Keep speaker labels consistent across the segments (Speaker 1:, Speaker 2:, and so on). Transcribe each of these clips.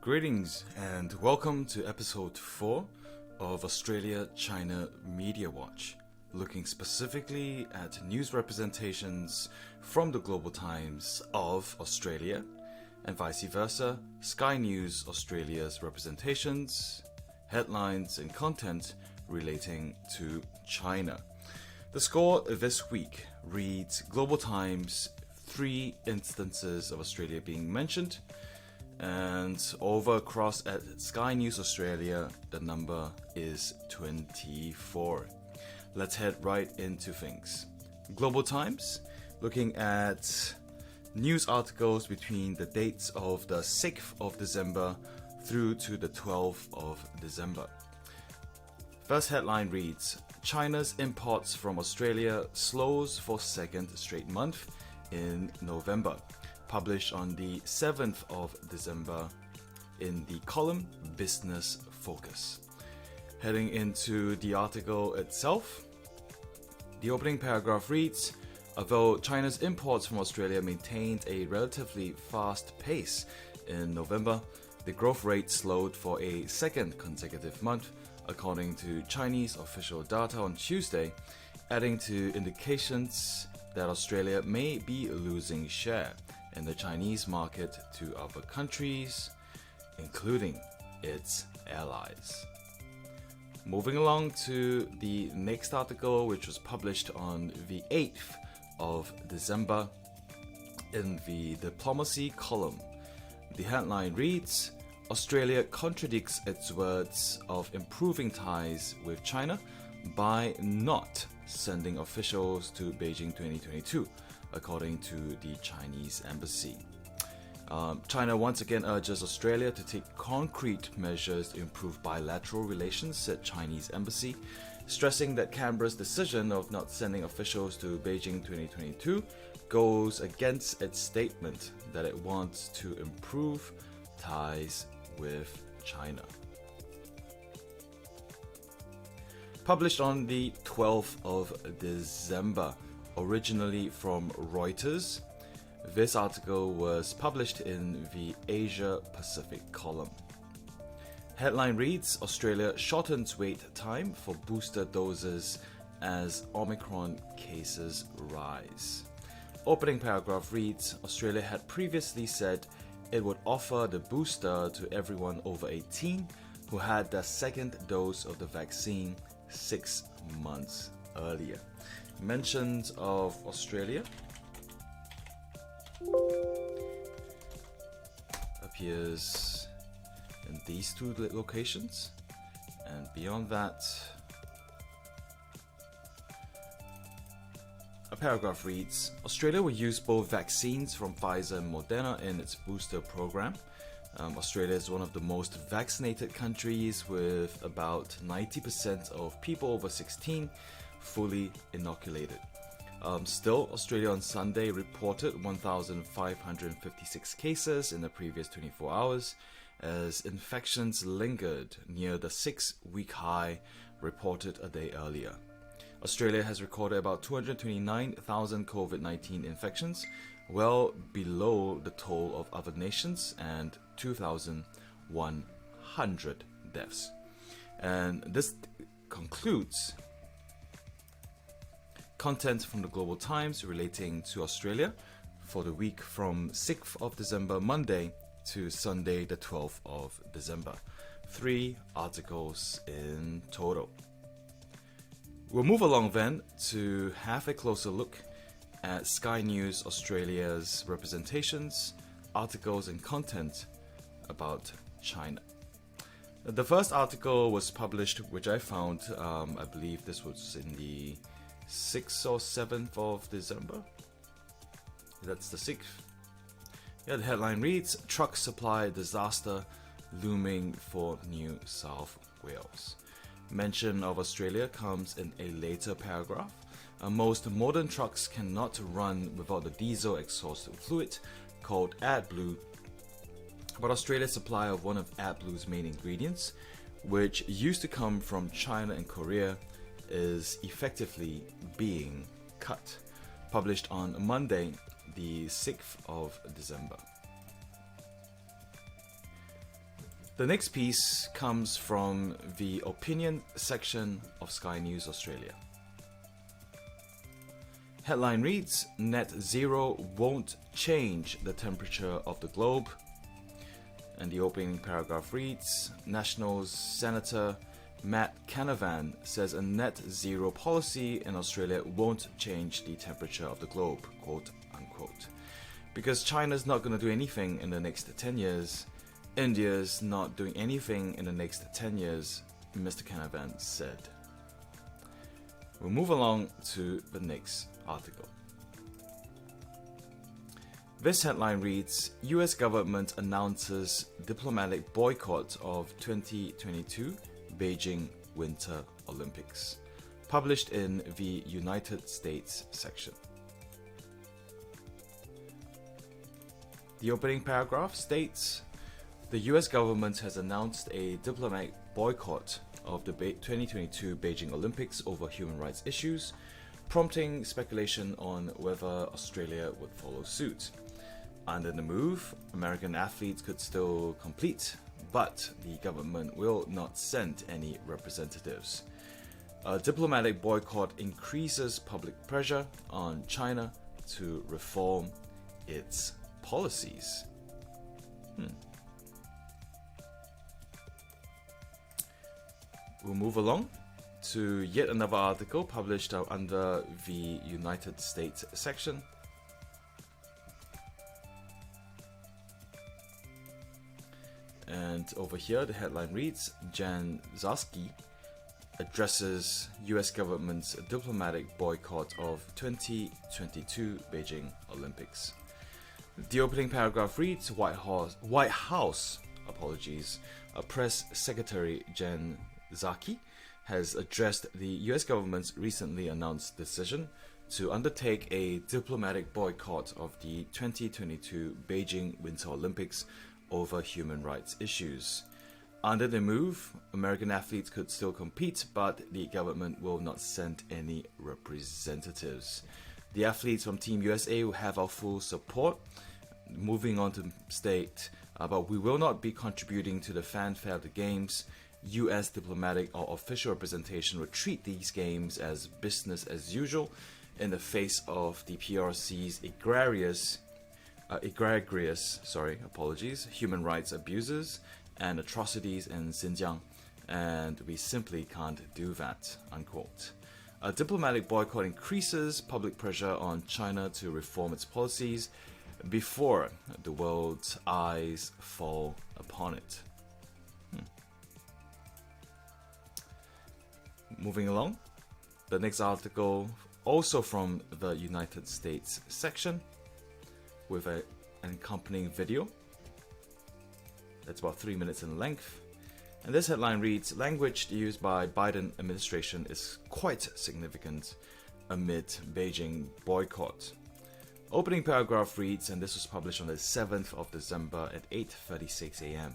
Speaker 1: Greetings and welcome to episode 4 of Australia-China Media Watch, looking specifically at news representations from the Global Times of Australia and vice versa, Sky News Australia's representations, headlines and content relating to China. The score this week reads Global Times, 3 instances of Australia being mentioned, and over across at Sky News Australia, the number is 24. Let's head right into things. Global Times, looking at news articles between the dates of the 6th of December through to the 12th of December. First headline reads, China's imports from Australia slows for second straight month in November. Published on the 7th of December in the column Business Focus. Heading into the article itself, the opening paragraph reads, although China's imports from Australia maintained a relatively fast pace in November, the growth rate slowed for a second consecutive month, according to Chinese official data on Tuesday, adding to indications that Australia may be losing share in the Chinese market to other countries, including its allies. Moving along to the next article, which was published on the 8th of December in the diplomacy column. The headline reads, Australia contradicts its words of improving ties with China by not sending officials to Beijing 2022, according to the Chinese embassy. China once again urges Australia to take concrete measures to improve bilateral relations, said Chinese embassy, stressing that Canberra's decision of not sending officials to Beijing 2022 goes against its statement that it wants to improve ties with China. Published on the 12th of December, originally from Reuters, this article was published in the Asia Pacific column. Headline reads, Australia shortens wait time for booster doses as Omicron cases rise. Opening paragraph reads, Australia had previously said it would offer the booster to everyone over 18 who had their second dose of the vaccine 6 months earlier. Mentions of Australia appears in these 2 locations, and beyond that, a paragraph reads, Australia will use both vaccines from Pfizer and Moderna in its booster program. Australia is one of the most vaccinated countries, with about 90% of people over 16 fully inoculated. Still, Australia on Sunday reported 1,556 cases in the previous 24 hours as infections lingered near the 6-week high reported a day earlier. Australia has recorded about 229,000 COVID-19 infections, well below the toll of other nations, and 2,100 deaths. And this concludes content from the Global Times relating to Australia for the week from 6th of December, Monday, to Sunday, the 12th of December. 3 articles in total. We'll move along then to have a closer look at Sky News Australia's representations, articles and content about China. The first article was published, which I found, I believe this was in the 6th or 7th of December. That's the 6th. Yeah, the headline reads, Truck supply disaster looming for New South Wales. Mention of Australia comes in a later paragraph. Most modern trucks cannot run without the diesel exhaust fluid called AdBlue, but Australia's supply of one of AdBlue's main ingredients, which used to come from China and Korea, is effectively being cut. Published on Monday, the 6th of December. The next piece comes from the opinion section of Sky News Australia. Headline reads, Net zero won't change the temperature of the globe. And the opening paragraph reads, Nationals Senator Matt Canavan says a net zero policy in Australia won't change the temperature of the globe, quote unquote. Because China's not going to do anything in the next 10 years, India's not doing anything in the next 10 years, Mr. Canavan said. We'll move along to the next article. This headline reads, US government announces diplomatic boycott of 2022 Beijing Winter Olympics. Published in the United States section. The opening paragraph states, the US government has announced a diplomatic boycott of the 2022 Beijing Olympics over human rights issues, prompting speculation on whether Australia would follow suit. Under the move, American athletes could still compete, but the government will not send any representatives. A diplomatic boycott increases public pressure on China to reform its policies. We'll move along to yet another article published under the United States section. And over here, the headline reads, Jan Psaki addresses US government's diplomatic boycott of 2022 Beijing Olympics. The opening paragraph reads, White House, Press Secretary Jan Psaki has addressed the US government's recently announced decision to undertake a diplomatic boycott of the 2022 Beijing Winter Olympics over human rights issues. Under the move, American athletes could still compete, but the government will not send any representatives. The athletes from Team USA will have our full support. Moving on to state, but we will not be contributing to the fanfare of the games. US diplomatic or official representation will treat these games as business as usual in the face of the PRC's egregious human rights abuses and atrocities in Xinjiang, and we simply can't do that, unquote. A diplomatic boycott increases public pressure on China to reform its policies before the world's eyes fall upon it. Moving along, the next article, also from the United States section, with an accompanying video that's about 3 minutes in length. And this headline reads, language used by Biden administration is quite significant amid Beijing boycott. Opening paragraph reads, and this was published on the 7th of December at 8:36 a.m.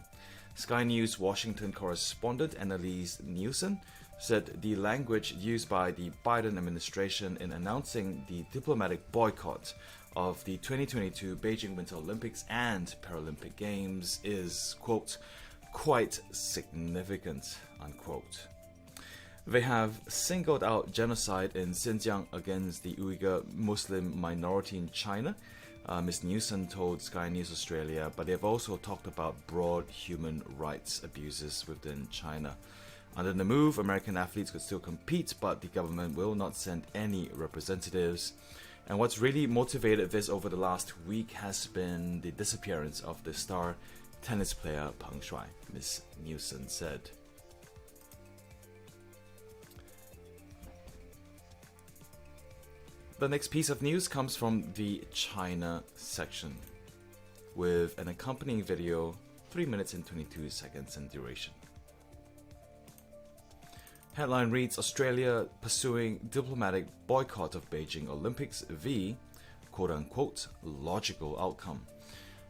Speaker 1: Sky News Washington correspondent Annalise Nielsen said the language used by the Biden administration in announcing the diplomatic boycott of the 2022 Beijing Winter Olympics and Paralympic Games is, quote, quite significant, unquote. They have singled out genocide in Xinjiang against the Uyghur Muslim minority in China, Ms. Nielsen told Sky News Australia, but they've also talked about broad human rights abuses within China. Under the move, American athletes could still compete, but the government will not send any representatives. And what's really motivated this over the last week has been the disappearance of the star tennis player Peng Shuai, Ms. Nielsen said. The next piece of news comes from the China section, with an accompanying video, 3 minutes and 22 seconds in duration. Headline reads, Australia pursuing diplomatic boycott of Beijing Olympics v. quote-unquote logical outcome.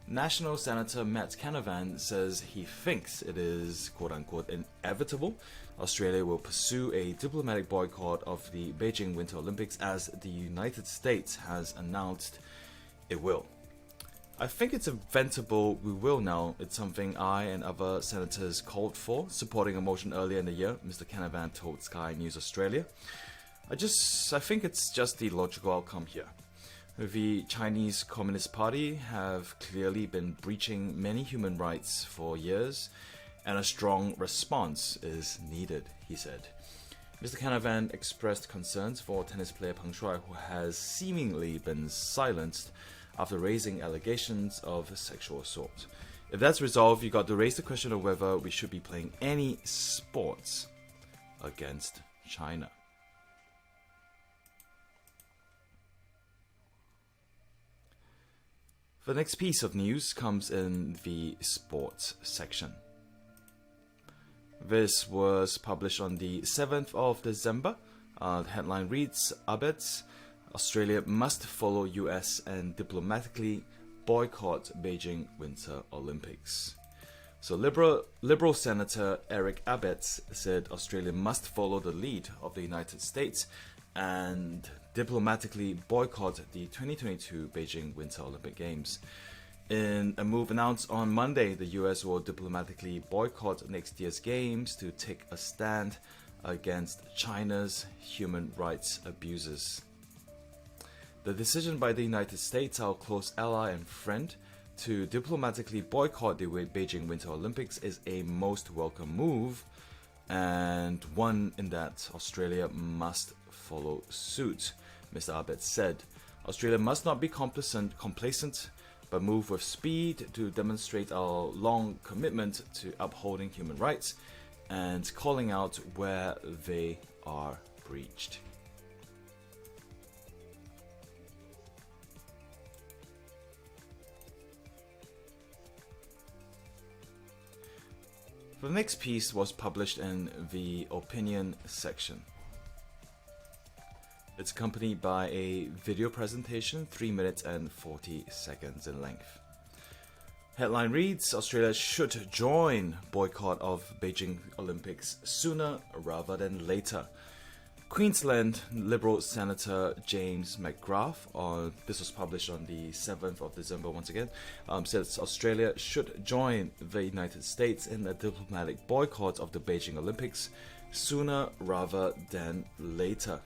Speaker 1: National Senator Matt Canavan says he thinks it is quote-unquote inevitable Australia will pursue a diplomatic boycott of the Beijing Winter Olympics as the United States has announced it will. I think it's inventable. We will now. It's something I and other senators called for, supporting a motion earlier in the year, Mr. Canavan told Sky News Australia. I think it's just the logical outcome here. The Chinese Communist Party have clearly been breaching many human rights for years, and a strong response is needed, he said. Mr. Canavan expressed concerns for tennis player Peng Shuai, who has seemingly been silenced after raising allegations of sexual assault. If that's resolved, you got to raise the question of whether we should be playing any sports against China. The next piece of news comes in the sports section. This was published on the 7th of December. The headline reads, Abetz, Australia must follow US and diplomatically boycott Beijing Winter Olympics. So Liberal Senator Eric Abetz said Australia must follow the lead of the United States and diplomatically boycott the 2022 Beijing Winter Olympic Games. In a move announced on Monday, the US will diplomatically boycott next year's games to take a stand against China's human rights abuses. The decision by the United States, our close ally and friend, to diplomatically boycott the Beijing Winter Olympics is a most welcome move, and one in that Australia must follow suit, Mr. Abetz said. Australia must not be complacent, but move with speed to demonstrate our long commitment to upholding human rights and calling out where they are breached. The next piece was published in the opinion section. It's accompanied by a video presentation, 3 minutes and 40 seconds in length. Headline reads, Australia should join boycott of Beijing Olympics sooner rather than later. Queensland Liberal Senator James McGrath, this was published on the 7th of December once again, says Australia should join the United States in a diplomatic boycott of the Beijing Olympics sooner rather than later.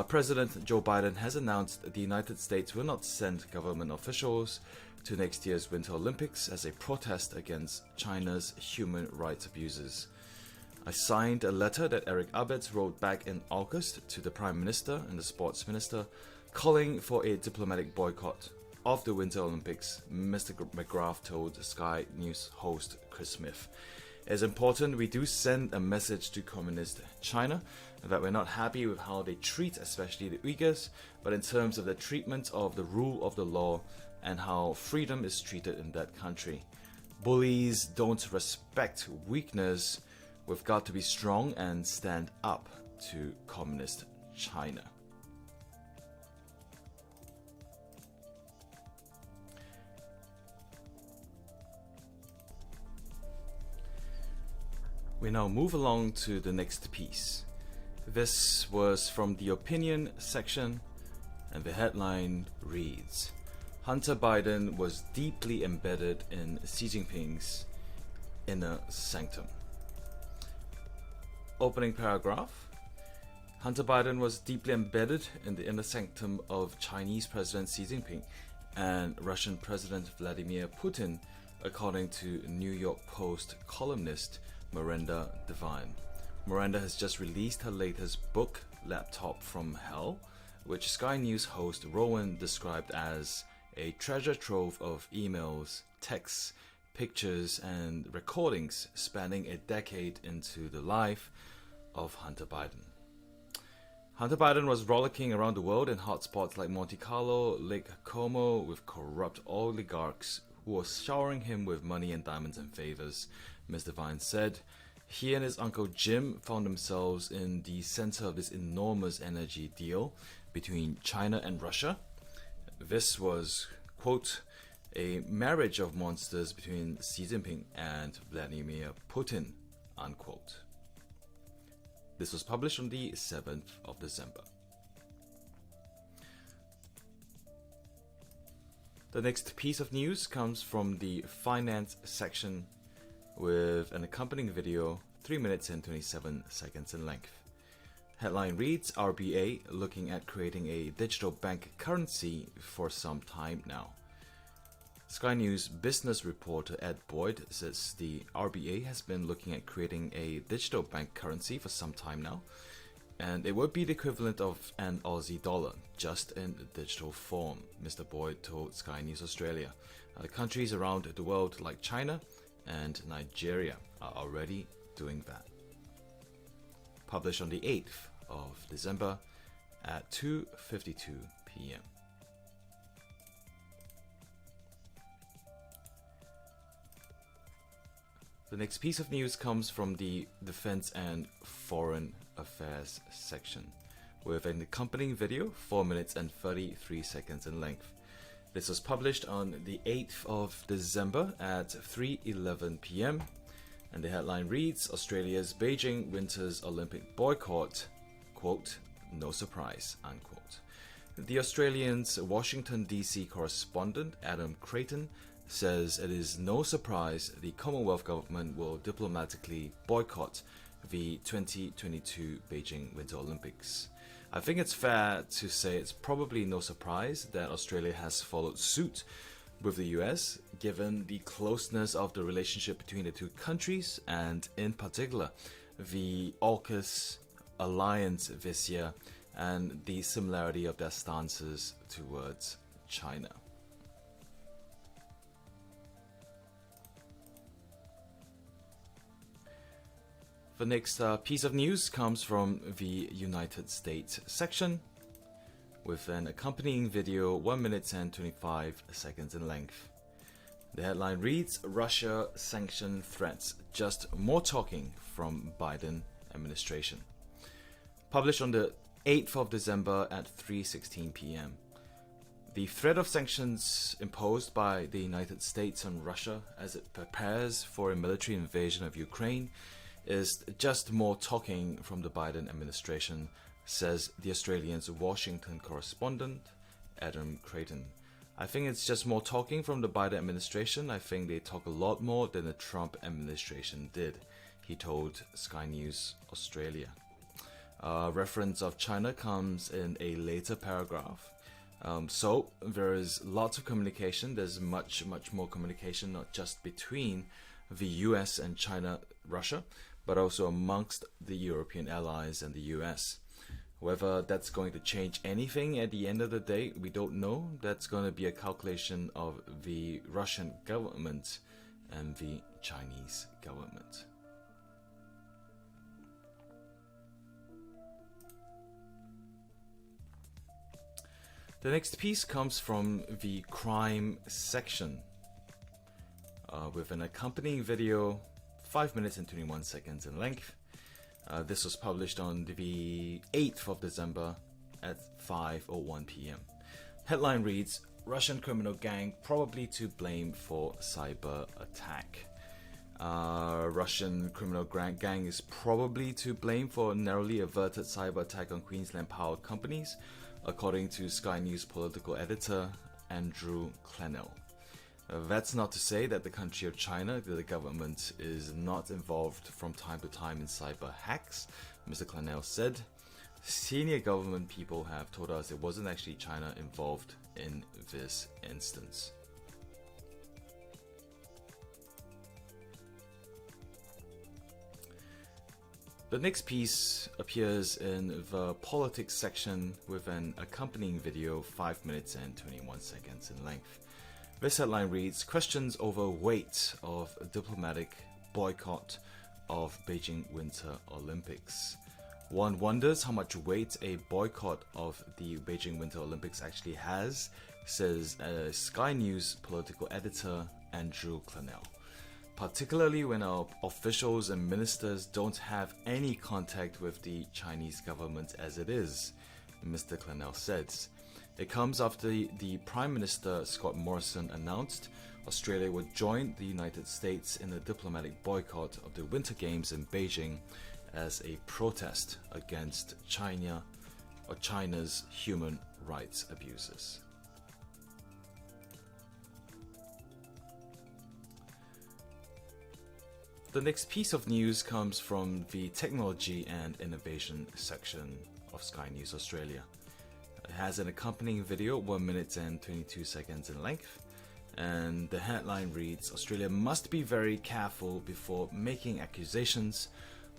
Speaker 1: President Joe Biden has announced that the United States will not send government officials to next year's Winter Olympics as a protest against China's human rights abuses. I signed a letter that Eric Abetz wrote back in August to the Prime Minister and the Sports Minister, calling for a diplomatic boycott of the Winter Olympics, Mr. McGrath told Sky News host Chris Smith. It's important we do send a message to Communist China that we're not happy with how they treat especially the Uyghurs, but in terms of the treatment of the rule of the law and how freedom is treated in that country. Bullies don't respect weakness. We've got to be strong and stand up to Communist China. We now move along to the next piece. This was from the opinion section, and the headline reads, Hunter Biden was deeply embedded in Xi Jinping's inner sanctum. Opening paragraph. Hunter Biden was deeply embedded in the inner sanctum of Chinese President Xi Jinping and Russian President Vladimir Putin, according to New York Post columnist Miranda Devine. Miranda has just released her latest book, Laptop from Hell, which Sky News host Rowan described as a treasure trove of emails, texts, pictures, and recordings spanning a decade into the life of Hunter Biden. Hunter Biden was rollicking around the world in hotspots like Monte Carlo, Lake Como, with corrupt oligarchs who were showering him with money and diamonds and favors, Ms. Devine said. He and his uncle Jim found themselves in the center of this enormous energy deal between China and Russia. This was, quote, a marriage of monsters between Xi Jinping and Vladimir Putin, unquote. This was published on the 7th of December. The next piece of news comes from the finance section with an accompanying video, 3 minutes and 27 seconds in length. Headline reads, RBA looking at creating a digital bank currency for some time now. Sky News business reporter Ed Boyd says the RBA has been looking at creating a digital bank currency for some time now, and it would be the equivalent of an Aussie dollar, just in digital form, Mr. Boyd told Sky News Australia. The countries around the world like China and Nigeria are already doing that. Published on the 8th of December at 2:52 p.m. The next piece of news comes from the Defense and Foreign Affairs section with an accompanying video, 4 minutes and 33 seconds in length. This was published on the 8th of December at 3:11 p.m. and the headline reads, Australia's Beijing Winter's Olympic boycott, quote, no surprise, unquote. The Australian's Washington DC correspondent Adam Creighton says it is no surprise the Commonwealth government will diplomatically boycott the 2022 Beijing Winter Olympics. I think it's fair to say it's probably no surprise that Australia has followed suit with the US, given the closeness of the relationship between the two countries and, in particular, the AUKUS alliance this year and the similarity of their stances towards China. The next piece of news comes from the United States section with an accompanying video, 1 minute and 25 seconds in length. The headline reads, Russia sanction threats, just more talking from Biden administration. Published on the 8th of December at 3:16 p.m. The threat of sanctions imposed by the United States on Russia as it prepares for a military invasion of Ukraine is just more talking from the Biden administration, says the Australian's Washington correspondent Adam Creighton. I think it's just more talking from the Biden administration. I think they talk a lot more than the Trump administration did, he told Sky News Australia. Reference of China comes in a later paragraph. So there is lots of communication. There's much more communication, not just between the US and China, Russia, but also amongst the European allies and the US. Whether that's going to change anything at the end of the day, we don't know. That's going to be a calculation of the Russian government and the Chinese government. The next piece comes from the crime section with an accompanying video, 5 minutes and 21 seconds in length. This was published on the 8th of December at 5:01 p.m. Headline reads, Russian criminal gang probably to blame for cyber attack. Russian criminal gang is probably to blame for a narrowly averted cyber attack on Queensland power companies, according to Sky News political editor Andrew Clennell. That's not to say that the country of China, the government, is not involved from time to time in cyber hacks, Mr. Clennell said. Senior government people have told us it wasn't actually China involved in this instance. The next piece appears in the politics section with an accompanying video, 5 minutes and 21 seconds in length. This headline reads, Questions over weight of diplomatic boycott of Beijing Winter Olympics. One wonders how much weight a boycott of the Beijing Winter Olympics actually has, says Sky News political editor Andrew Clennell. Particularly when our officials and ministers don't have any contact with the Chinese government as it is, Mr. Clennell says. It comes after the Prime Minister Scott Morrison announced Australia would join the United States in a diplomatic boycott of the Winter Games in Beijing as a protest against China's human rights abuses. The next piece of news comes from the Technology and Innovation section of Sky News Australia. It has an accompanying video, 1 minute and 22 seconds in length, and the headline reads, Australia must be very careful before making accusations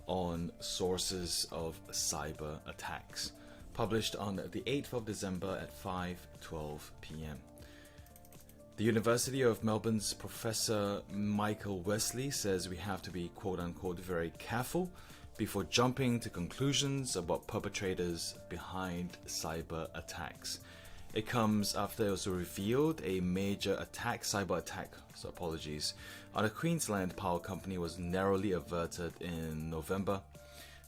Speaker 1: on sources of cyber attacks. Published on the 8th of December at 5:12 p.m. The University of Melbourne's Professor Michael Wesley says we have to be quote-unquote very careful before jumping to conclusions about perpetrators behind cyber attacks. It comes after it was revealed a major cyber attack, on a Queensland power company was narrowly averted in November.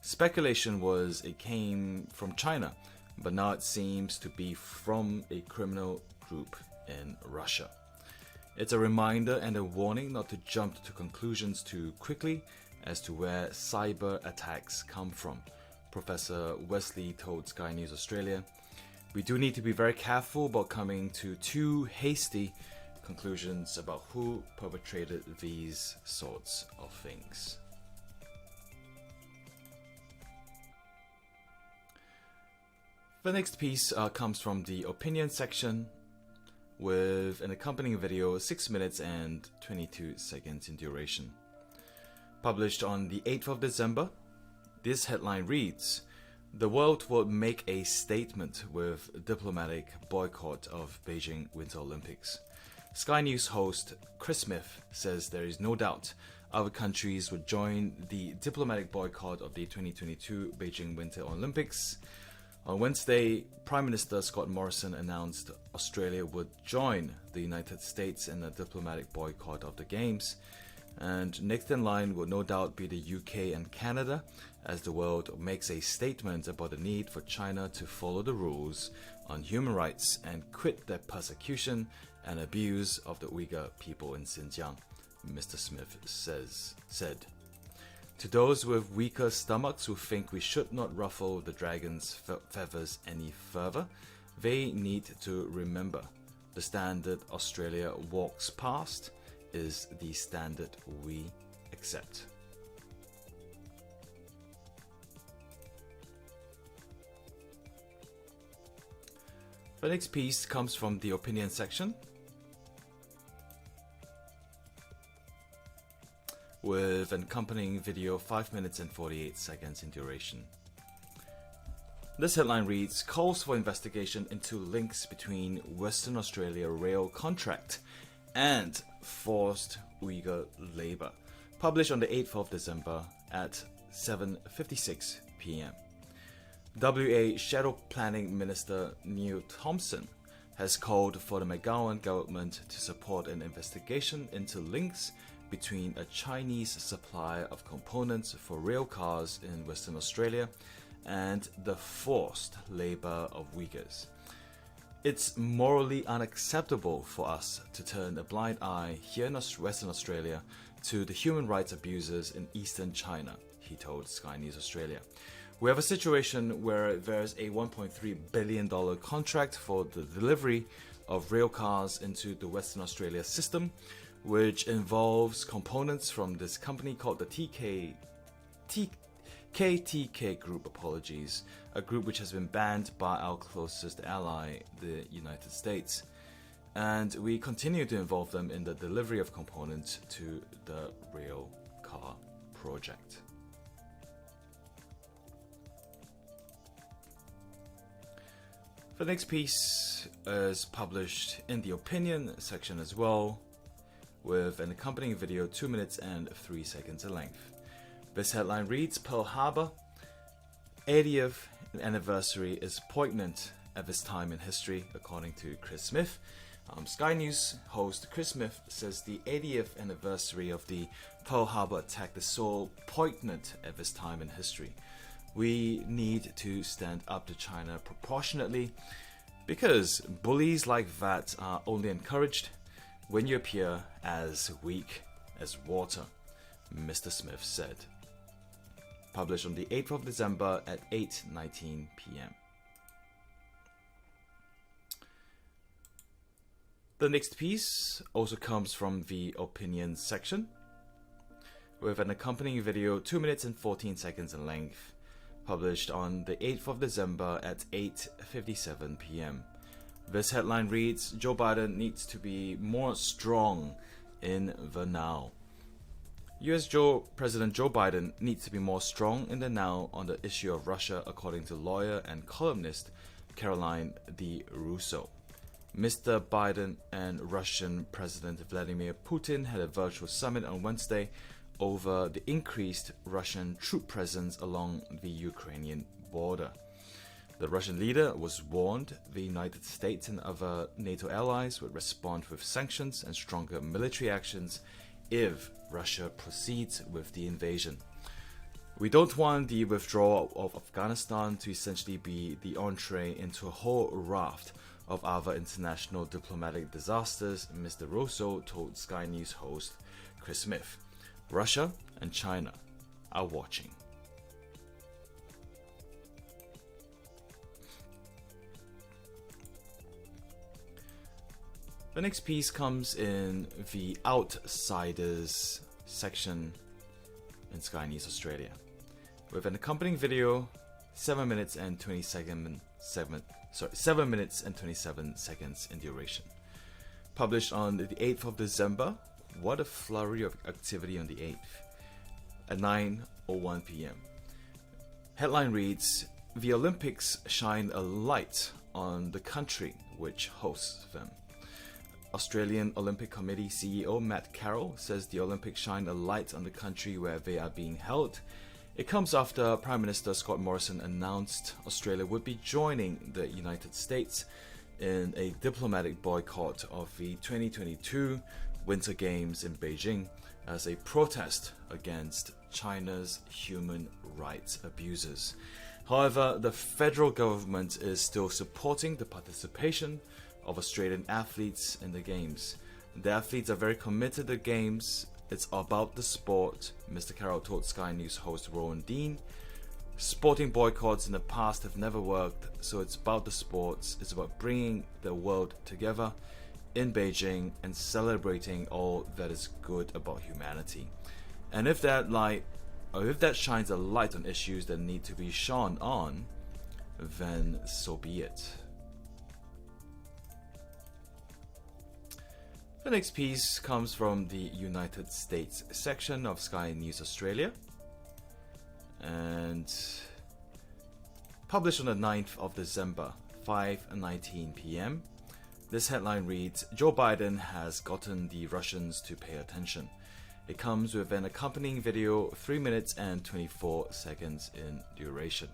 Speaker 1: Speculation was it came from China, but now it seems to be from a criminal group in Russia. It's a reminder and a warning not to jump to conclusions too quickly as to where cyber attacks come from, Professor Wesley told Sky News Australia. We do need to be very careful about coming to too hasty conclusions about who perpetrated these sorts of things. The next piece comes from the opinion section with an accompanying video, 6 minutes and 22 seconds in duration. Published on the 8th of December, this headline reads, The world will make a statement with diplomatic boycott of Beijing Winter Olympics. Sky News host Chris Smith says there is no doubt other countries would join the diplomatic boycott of the 2022 Beijing Winter Olympics. On Wednesday, Prime Minister Scott Morrison announced Australia would join the United States in a diplomatic boycott of the Games. And next in line would no doubt be the UK and Canada, as the world makes a statement about the need for China to follow the rules on human rights and quit their persecution and abuse of the Uyghur people in Xinjiang, Mr. Smith said. To those with weaker stomachs who think we should not ruffle the dragon's feathers any further, they need to remember the standard Australia walks past is the standard we accept. The next piece comes from the opinion section with an accompanying video, 5 minutes and 48 seconds in duration. This headline reads, Calls for investigation into links between Western Australia rail contract and forced Uyghur labour. Published on the 8th of December at 7:56 p.m. WA Shadow Planning Minister Neil Thompson has called for the McGowan government to support an investigation into links between a Chinese supplier of components for rail cars in Western Australia and the forced labour of Uyghurs. It's morally unacceptable for us to turn a blind eye here in Western Australia to the human rights abusers in Eastern China, he told Sky News Australia. We have a situation where there's a $1.3 billion contract for the delivery of rail cars into the Western Australia system, which involves components from this company called the KTK Group, a group which has been banned by our closest ally, the United States. And we continue to involve them in the delivery of components to the rail car project. The next piece is published in the opinion section as well, with an accompanying video, 2 minutes and 3 seconds in length. This headline reads, Pearl Harbor 80th anniversary is poignant at this time in history, according to Chris Smith. Sky News host Chris Smith says the 80th anniversary of the Pearl Harbor attack is so poignant at this time in history. We need to stand up to China proportionately because bullies like that are only encouraged when you appear as weak as water, Mr. Smith said. Published on the 8th of December at 8:19 p.m. The next piece also comes from the opinion section with an accompanying video 2 minutes and 14 seconds in length, published on the 8th of December at 8:57 p.m. This headline reads, Joe Biden needs to be more strong in the now. US President Joe Biden needs to be more strong in the now on the issue of Russia, according to lawyer and columnist Caroline DeRusso. Mr. Biden and Russian President Vladimir Putin had a virtual summit on Wednesday over the increased Russian troop presence along the Ukrainian border. The Russian leader was warned the United States and other NATO allies would respond with sanctions and stronger military actions if Russia proceeds with the invasion. We don't want the withdrawal of Afghanistan to essentially be the entree into a whole raft of other international diplomatic disasters, Mr. Russo told Sky News host Chris Smith. Russia and China are watching. The next piece comes in the Outsiders section in Sky News Australia, with an accompanying video, 7 minutes and 27 seconds in duration. Published on the 8th of December, what a flurry of activity on the 8th, at 9:01 p.m. Headline reads, The Olympics shine a light on the country which hosts them. Australian Olympic Committee CEO Matt Carroll says the Olympics shine a light on the country where they are being held. It comes after Prime Minister Scott Morrison announced Australia would be joining the United States in a diplomatic boycott of the 2022 Winter Games in Beijing as a protest against China's human rights abuses. However, the federal government is still supporting the participation of Australian athletes in the Games. The athletes are very committed to the Games. It's about the sport, Mr. Carroll told Sky News host Rowan Dean. Sporting boycotts in the past have never worked, so it's about the sports. It's about bringing the world together in Beijing and celebrating all that is good about humanity. And if that shines a light on issues that need to be shone on, then so be it. The next piece comes from the United States section of Sky News Australia and published on the 9th of December, 5:19 p.m. This headline reads, Joe Biden has gotten the Russians to pay attention. It comes with an accompanying video, 3 minutes and 24 seconds in duration.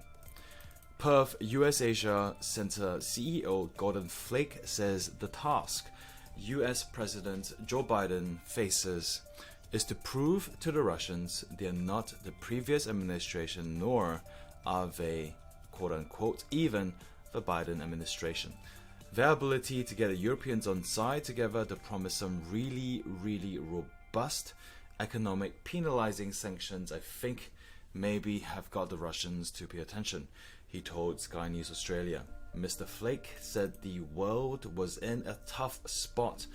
Speaker 1: Perth US Asia Center CEO Gordon Flake says the task US President Joe Biden faces is to prove to the Russians they are not the previous administration, nor are they, quote-unquote, even the Biden administration. Their ability to get the Europeans on side together to promise some really, really robust economic penalizing sanctions, I think maybe have got the Russians to pay attention, he told Sky News Australia. Mr. Flake said the world was in a tough spot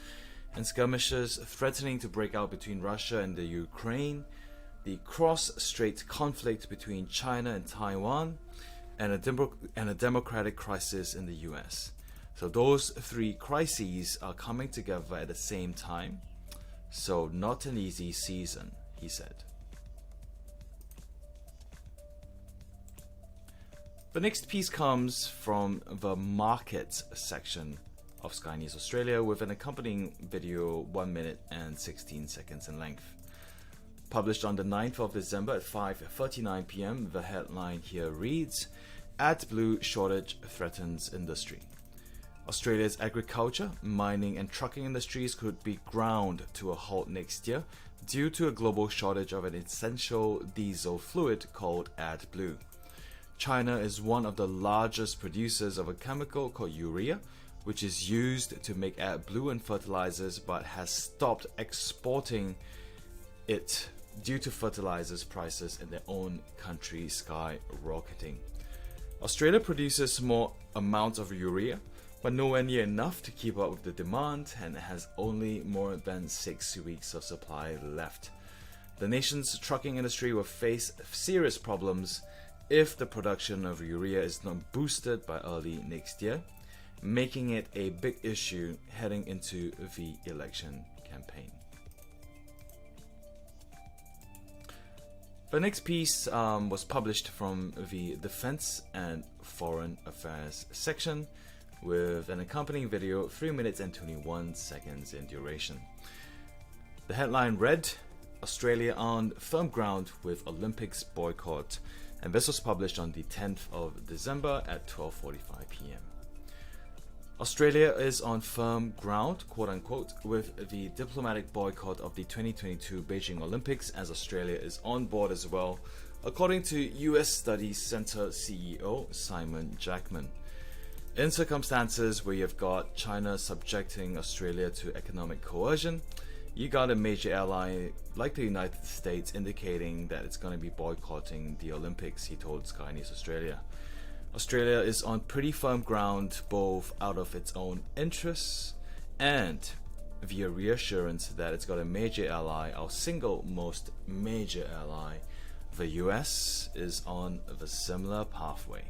Speaker 1: and skirmishes threatening to break out between Russia and the Ukraine, the cross-strait conflict between China and Taiwan, and a democratic crisis in the US. So those three crises are coming together at the same time. So not an easy season, he said. The next piece comes from the markets section of Sky News Australia with an accompanying video 1 minute and 16 seconds in length. Published on the 9th of December at 5:39 p.m, the headline here reads, AdBlue shortage threatens industry. Australia's agriculture, mining and trucking industries could be ground to a halt next year due to a global shortage of an essential diesel fluid called AdBlue. China is one of the largest producers of a chemical called urea, which is used to make AdBlue and fertilizers, but has stopped exporting it due to fertilizers prices in their own country skyrocketing. Australia produces small amounts of urea, but nowhere near enough to keep up with the demand, and has only more than 6 weeks of supply left. The nation's trucking industry will face serious problems if the production of urea is not boosted by early next year, making it a big issue heading into the election campaign. The next piece was published from the Defense and Foreign Affairs section with an accompanying video 3 minutes and 21 seconds in duration. The headline read, Australia on firm ground with Olympics boycott, and this was published on the 10th of December at 12:45 p.m. Australia is on firm ground, quote-unquote, with the diplomatic boycott of the 2022 Beijing Olympics, as Australia is on board as well, according to US Studies Center CEO Simon Jackman. In circumstances where you've got China subjecting Australia to economic coercion, you got a major ally like the United States indicating that it's going to be boycotting the Olympics, he told Sky News Australia. Australia is on pretty firm ground, both out of its own interests and via reassurance that it's got a major ally. Our single most major ally, the US, is on the similar pathway.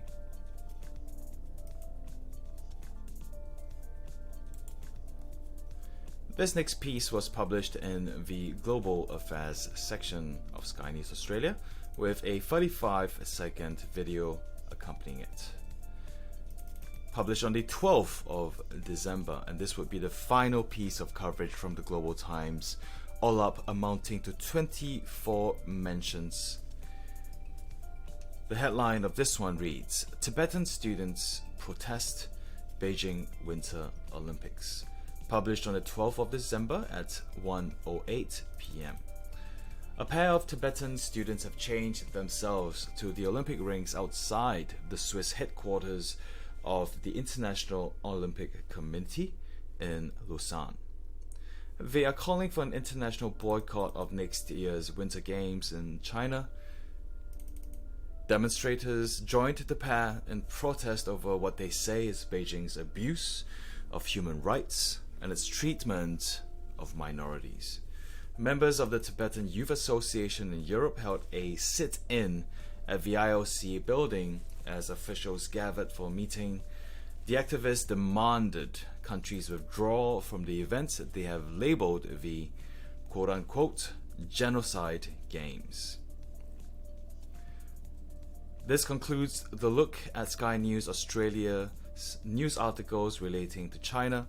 Speaker 1: This next piece was published in the Global Affairs section of Sky News Australia with a 35-second video accompanying it. Published on the 12th of December, and this would be the final piece of coverage from the Global Times, all up amounting to 24 mentions. The headline of this one reads, Tibetan students protest Beijing Winter Olympics. Published on the 12th of December at 1:08 p.m. A pair of Tibetan students have changed themselves to the Olympic rings outside the Swiss headquarters of the International Olympic Committee in Lausanne. They are calling for an international boycott of next year's Winter Games in China. Demonstrators joined the pair in protest over what they say is Beijing's abuse of human rights and its treatment of minorities. Members of the Tibetan Youth Association in Europe held a sit-in at the IOC building as officials gathered for a meeting. The activists demanded countries withdraw from the events that they have labeled the quote-unquote genocide games. This concludes the look at Sky News Australia's news articles relating to China,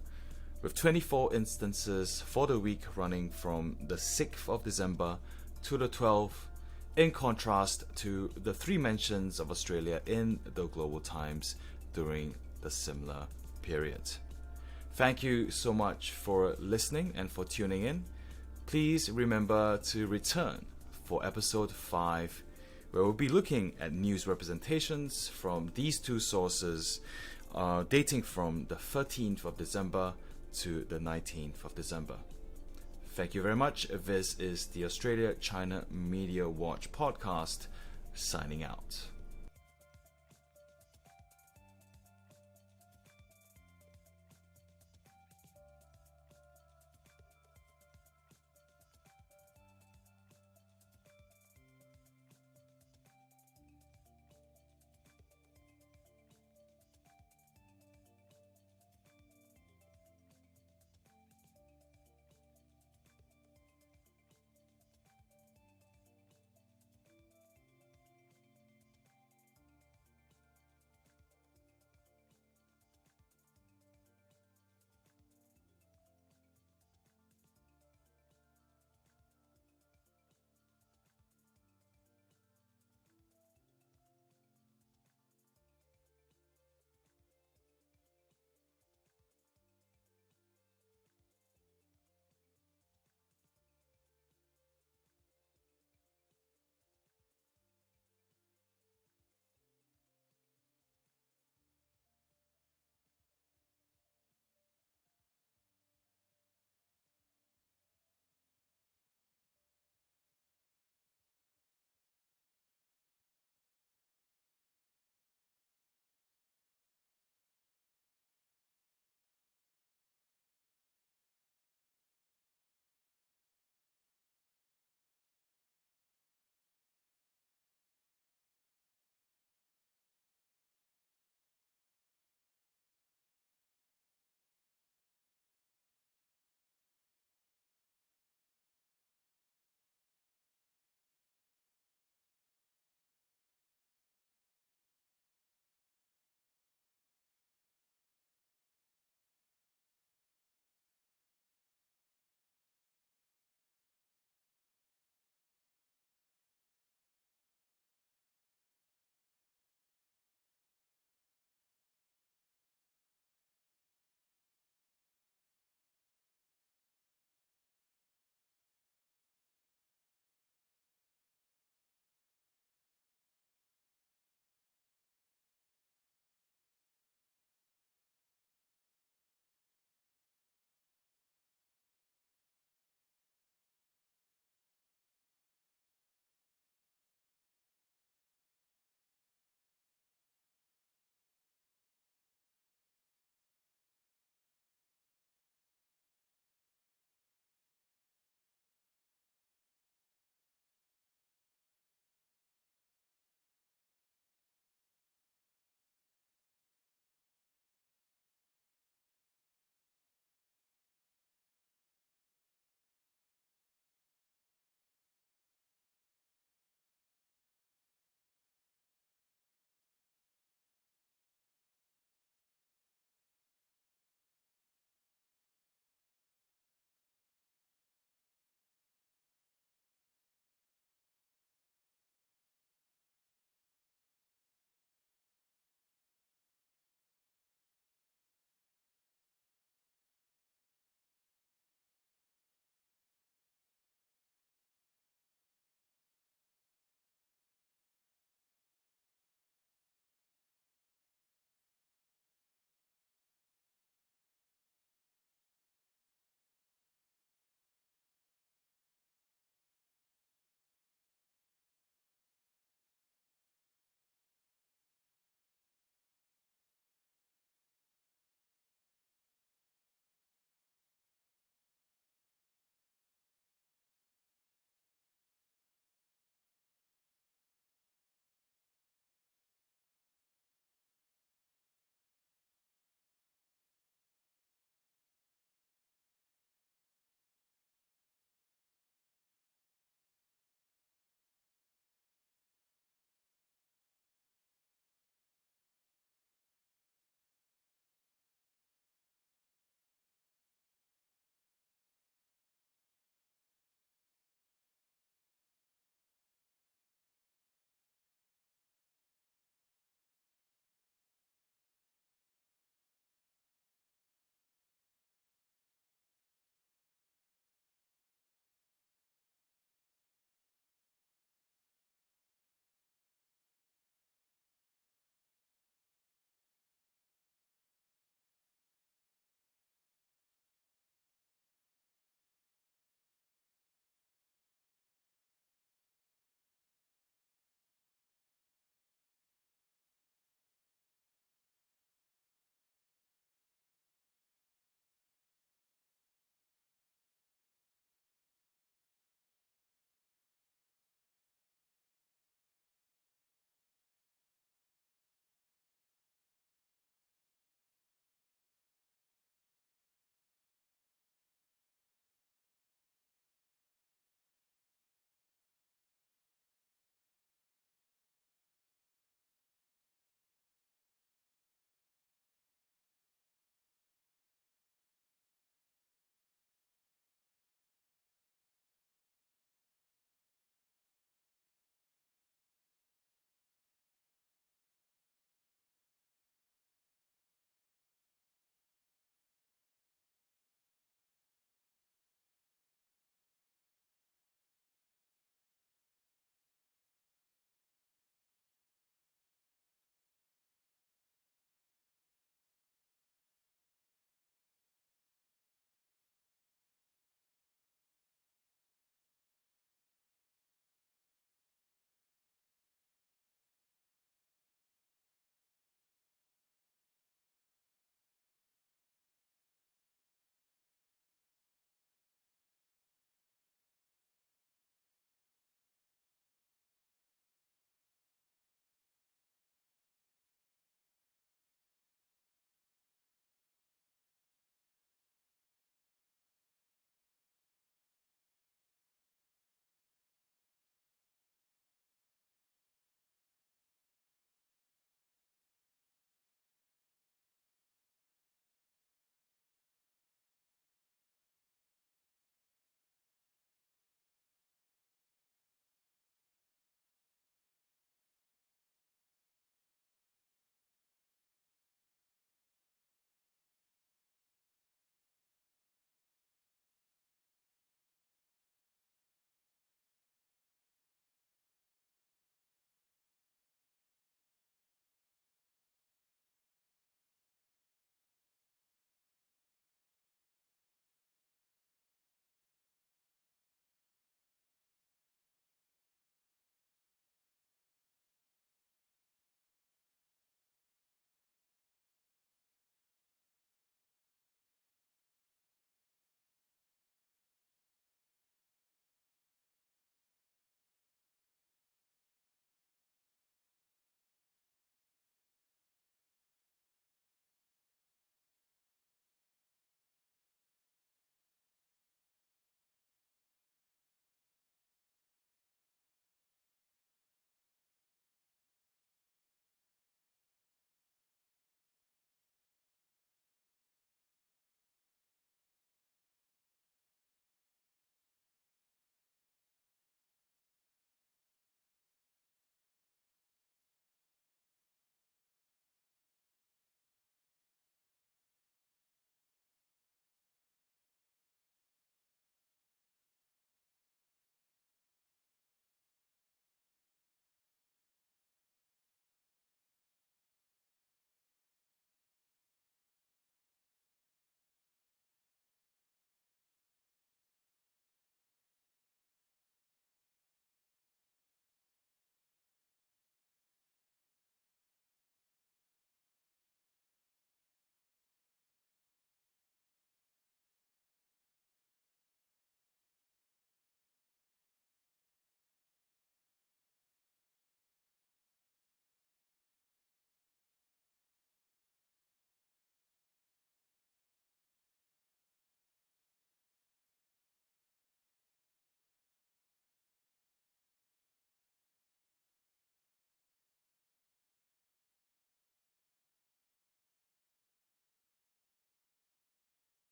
Speaker 1: with 24 instances for the week running from the 6th of December to the 12th, in contrast to the 3 mentions of Australia in the Global Times during the similar period. Thank you so much for listening and for tuning in. Please remember to return for episode 5, where we'll be looking at news representations from these 2 sources dating from the 13th of December to the 19th of December. Thank you very much. This is the Australia China Media Watch podcast, signing out.